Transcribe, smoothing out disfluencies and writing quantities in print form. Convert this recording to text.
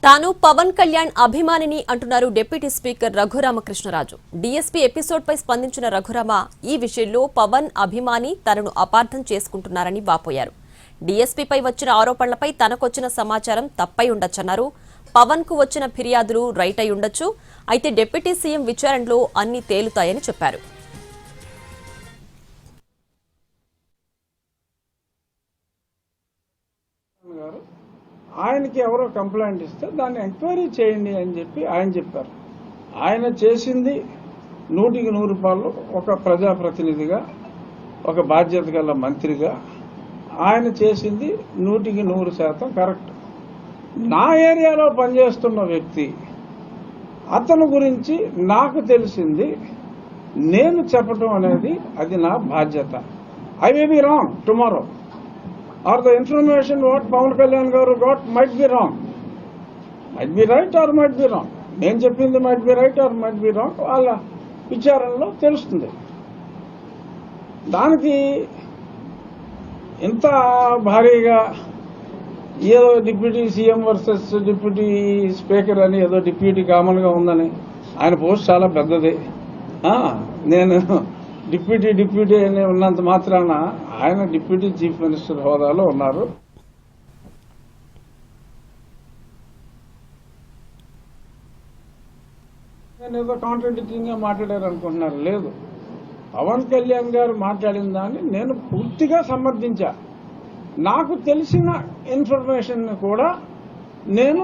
తాను పవన్ కళ్యాణ్ అభిమానిని అంటున్నారు deputy speaker Raghu Rama Krishna Raju. DSP episode పై స్పందించిన రఘురామ ఈ విషయంలో పవన్ అభిమాని తనను అపార్థం చేసుకుంటున్నారని వాపోయారు. డీఎస్పీపై వచ్చిన ఆరోపణలపై తనకొచ్చిన సమాచారం తప్పై ఉండొచ్చన్నారు. పవన్ కు వచ్చిన ఫిర్యాదులు రైట్ అయి ఉండొచ్చు, అయితే డిప్యూటీ సీఎం విచారణలో అన్ని తేలుతాయని చెప్పారు. ఆయనకి ఎవరో కంప్లైంట్ ఇస్తే దాన్ని ఎంక్వైరీ చేయండి అని చెప్పి ఆయన చెప్పారు. ఆయన చేసింది 100% ఒక ప్రజాప్రతినిధిగా, ఒక బాధ్యత గల మంత్రిగా ఆయన చేసింది 100% కరెక్ట్. నా ఏరియాలో పనిచేస్తున్న వ్యక్తి, అతని గురించి నాకు తెలిసింది నేను చెప్పడం అనేది అది నా బాధ్యత. I may be wrong tomorrow, or the information what Pawan Kalyan garu got might be wrong, might be right or might be wrong. నేను చెప్పింది might be right or might be wrong, వాళ్ళ విచారణలో తెలుస్తుంది. దానికి ఇంత భారీగా ఏదో deputy CM versus deputy speaker అని ఏదో డిప్యూటీ కామన్ గా ఉందని, ఆయన పోస్ట్ చాలా పెద్దది. నేను డిప్యూటీ అని ఉన్నంత మాత్రాన ఆయన డిప్యూటీ చీఫ్ మినిస్టర్ హోదాలో ఉన్నారు. నేను ఏదో కాంట్రడిక్టింగ్ గా మాట్లాడారు అనుకుంటున్నారు. లేదు, పవన్ కళ్యాణ్ గారు మాట్లాడిన దాన్ని నేను పూర్తిగా సమర్థించా. నాకు తెలిసిన ఇన్ఫర్మేషన్ కూడా నేను